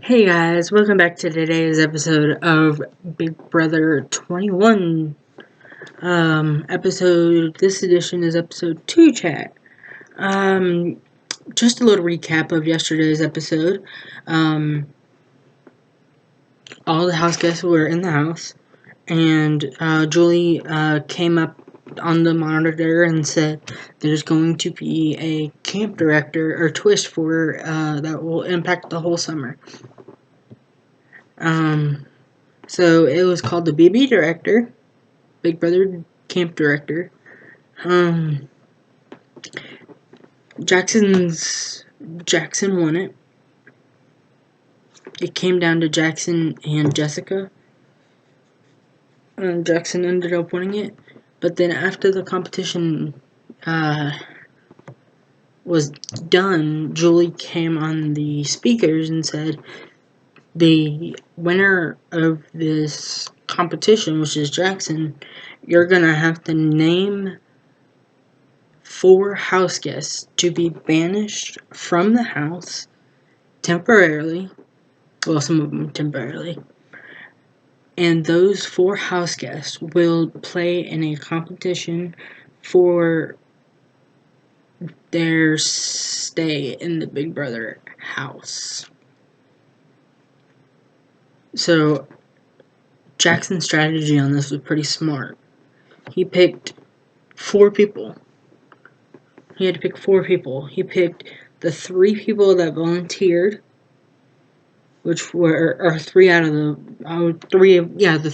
Hey guys, welcome back to today's episode of Big Brother 21. This edition is episode 2 chat. Just a little recap of yesterday's episode. All the house guests were in the house, and Julie came up on the monitor and said there's going to be a camp director or twist for that will impact the whole summer. So it was called the BB Director, Big Brother Camp Director. Jackson won it. It came down to Jackson and Jessica. Jackson ended up winning it. But then after the competition was done, Julie came on the speakers and said, the winner of this competition, which is Jackson, you're going to have to name 4 house guests to be banished from the house temporarily. Well, some of them temporarily. And those 4 house guests will play in a competition for their stay in the Big Brother house. So, Jackson's strategy on this was pretty smart. He picked 4 people. He had to pick 4 people. He picked the 3 people that volunteered, which were 3 out of the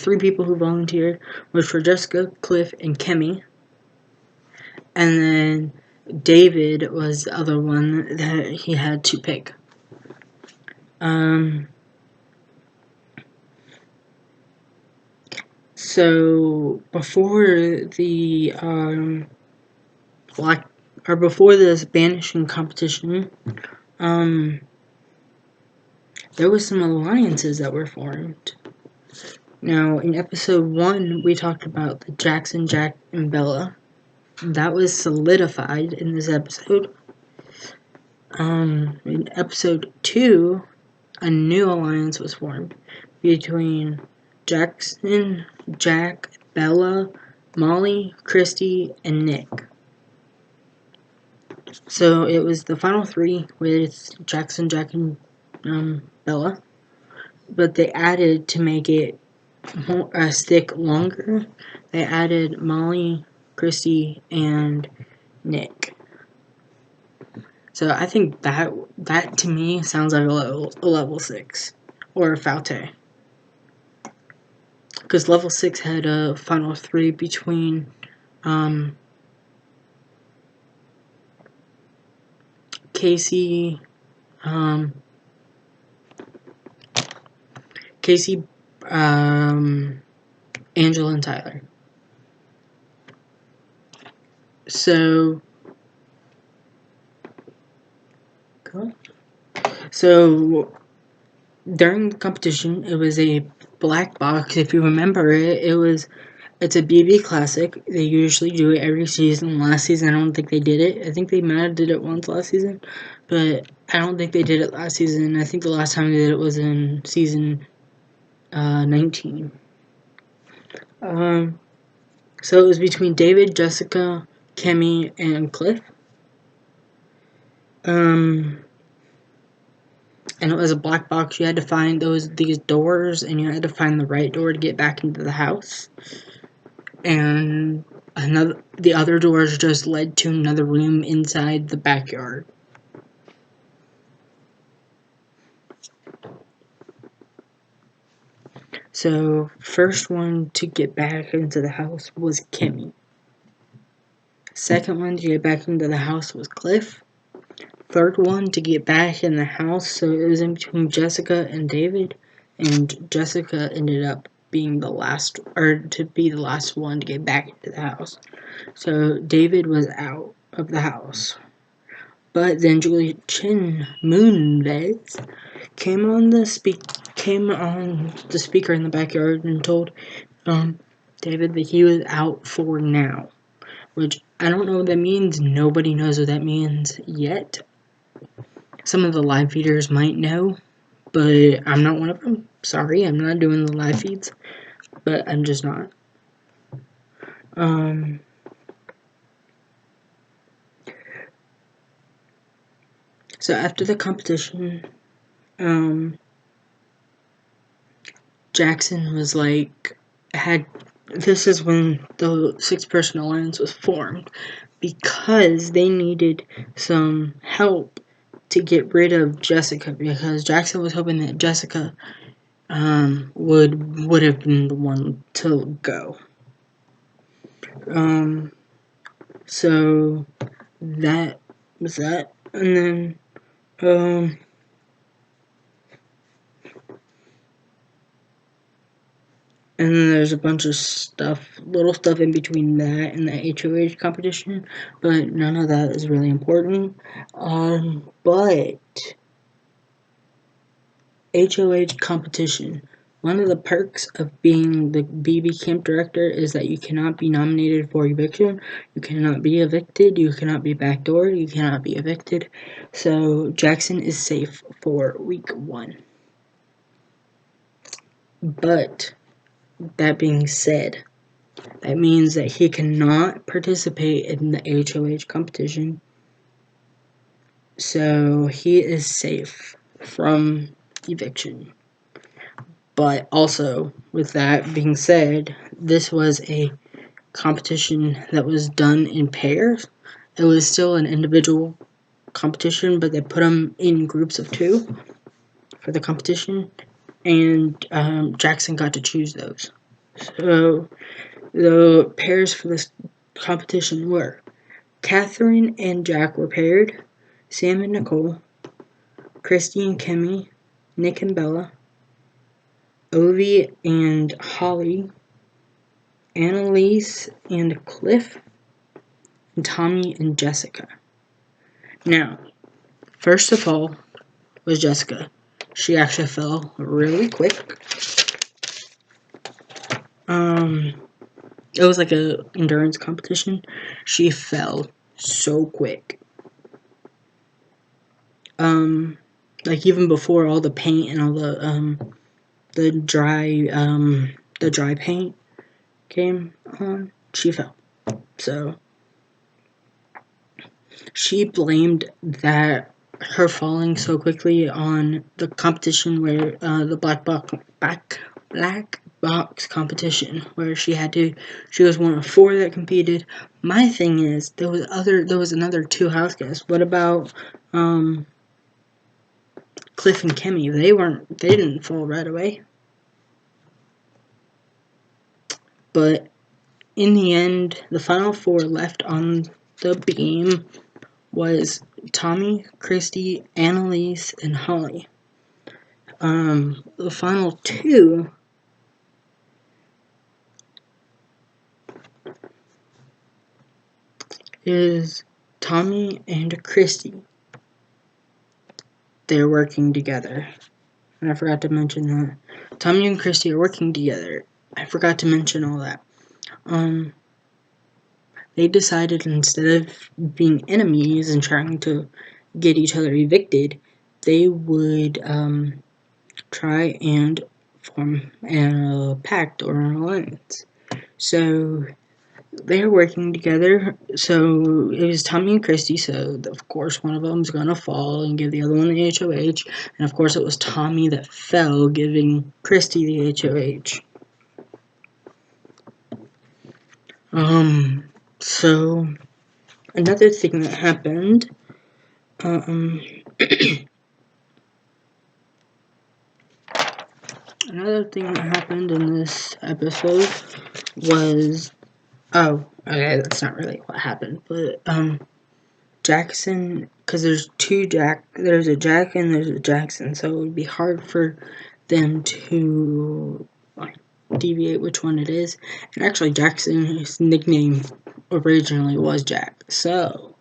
3 people who volunteered, which were Jessica, Cliff, and Kemi. And then David was the other one that he had to pick. So before before this banishing competition, there was some alliances that were formed. Now, in episode 1, we talked about the Jackson, Jack, and Bella. That was solidified in this episode. In episode 2, a new alliance was formed between Jackson, Jack, Bella, Molly, Christy, and Nick. So it was the final 3 with Jackson, Jack, and Bella. But they added, to make it stick longer, they added Molly, Christy, and Nick. So I think that to me sounds like a level 6 or a Faute. Because level 6 had a final 3 between Casey, Angela, and Tyler. So during the competition, it was a black box. If you remember it's a BB Classic. They usually do it every season. Last season, I don't think they did it. I think they might have did it once last season, but I don't think they did it last season. I think the last time they did it was in season 19. So it was between David, Jessica, Kemi, and Cliff. And it was a black box. You had to find these doors, and you had to find the right door to get back into the house. And the other doors just led to another room inside the backyard. So, first one to get back into the house was Kemi. Second one to get back into the house was Cliff. Third one to get back in the house, so it was in between Jessica and David, and Jessica ended up being the last one to get back into the house. So David was out of the house. But then Julie Chen Moonves came on the speaker in the backyard and told David that he was out for now. Which I don't know what that means. Nobody knows what that means yet. Some of the live feeders might know, but I'm not one of them. Sorry, I'm not doing the live feeds, but I'm just not. So after the competition, Jackson was like, this is when the 6-person alliance was formed, because they needed some help to get rid of Jessica, because Jackson was hoping that Jessica would have been the one to go. So that was that, and then and then there's a bunch of stuff, little stuff in between that and the HOH competition, but none of that is really important. But HOH competition, one of the perks of being the BB camp director is that you cannot be nominated for eviction, you cannot be evicted, you cannot be backdoored, you cannot be evicted. So Jackson is safe for week 1. But that being said, that means that he cannot participate in the HOH competition. So he is safe from eviction. But also, with that being said, this was a competition that was done in pairs. It was still an individual competition, but they put them in groups of 2 for the competition, and Jackson got to choose those. So the pairs for this competition were Catherine and Jack were paired, Sam and Nicole, Christy and Kimmy, Nick and Bella, Ovi and Holly, Annalise and Cliff, and Tommy and Jessica. Now, first of all was Jessica. She actually fell really quick. It was like a endurance competition. She fell so quick. Like even before all the paint and all the dry paint came on, she fell. So she blamed that her falling so quickly on the competition where the black box competition where she was one of 4 that competed. My thing is there was another 2 house guests. What about Cliff and Kimmy? They didn't fall right away. But in the end, the final 4 left on the beam was Tommy, Christy, Annalise, and Holly. The final 2 is Tommy and Christy. They're working together. And I forgot to mention that. Tommy and Christy are working together. I forgot to mention all that. They decided instead of being enemies and trying to get each other evicted, they would try and form a pact or an alliance. So they're working together. So it was Tommy and Christy. So of course one of them's gonna fall and give the other one the HOH. And of course it was Tommy that fell, giving Christy the HOH. So another thing that happened. Another thing that happened in this episode was, okay, that's not really what happened, but Jackson, because there's a Jack and there's a Jackson, so it would be hard for them to deviate which one it is. And actually, Jackson's nickname originally was Jack, so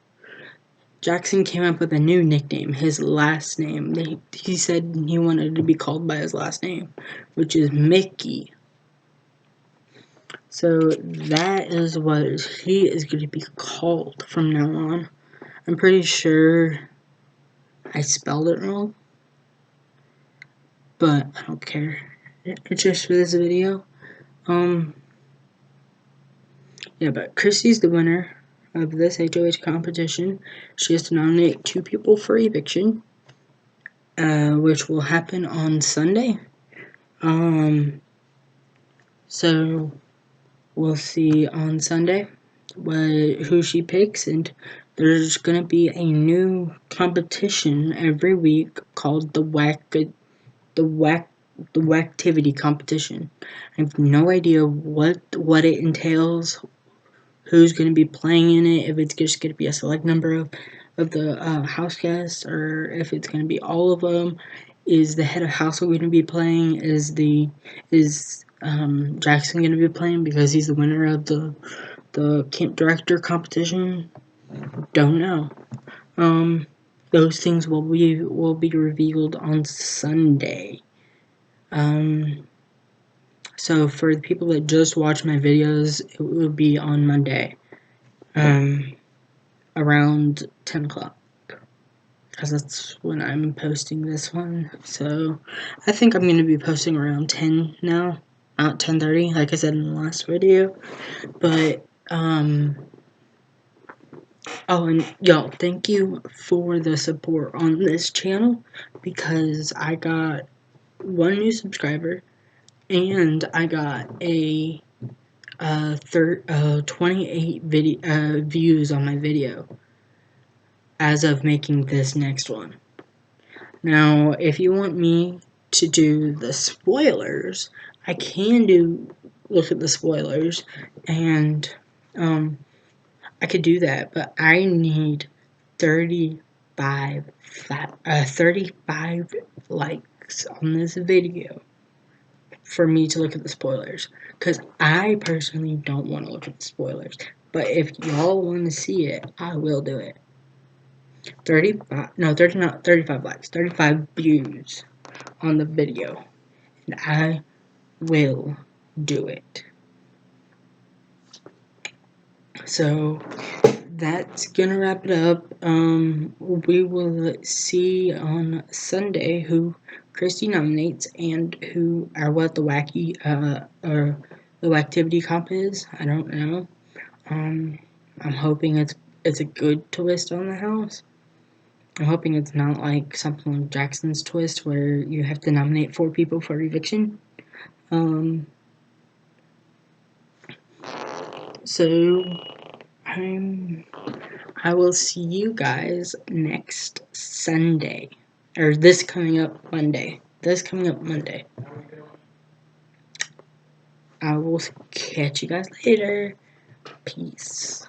Jackson came up with a new nickname, his last name. He said he wanted to be called by his last name, which is Mickey. So that is what he is going to be called from now on. I'm pretty sure I spelled it wrong, but I don't care. It's just for this video. Yeah, but Christy's the winner of this HOH competition. She has to nominate 2 people for eviction, which will happen on Sunday. So we'll see on Sunday who she picks, and there's gonna be a new competition every week called the Whacktivity competition. I have no idea what it entails, who's going to be playing in it, if it's just going to be a select number of the house guests, or if it's going to be all of them. Is the head of household going to be playing? Is Jackson going to be playing because he's the winner of the camp director competition? Don't know. Those things will be revealed on Sunday. So for the people that just watch my videos, it will be on Monday, around 10 o'clock, because that's when I'm posting this one. So I think I'm going to be posting around 10 now, not 10:30, like I said in the last video. But, oh, and y'all, thank you for the support on this channel, because I got 1 new subscriber, and I got a 28 views on my video as of making this next one. Now, if you want me to do the spoilers, I can look at the spoilers, and I could do that, but I need 35 likes on this video for me to look at the spoilers, because I personally don't want to look at the spoilers, but if y'all want to see it, I will do it. 35 likes, 35 views on the video, and I will do it. So that's gonna wrap it up. We will see on Sunday who Christy nominates and what the wacky or the Whacktivity comp is. I don't know. I'm hoping it's a good twist on the house. I'm hoping it's not like something like Jackson's twist where you have to nominate 4 people for eviction. So I will see you guys next Sunday, or this coming up Monday. I will catch you guys later. Peace.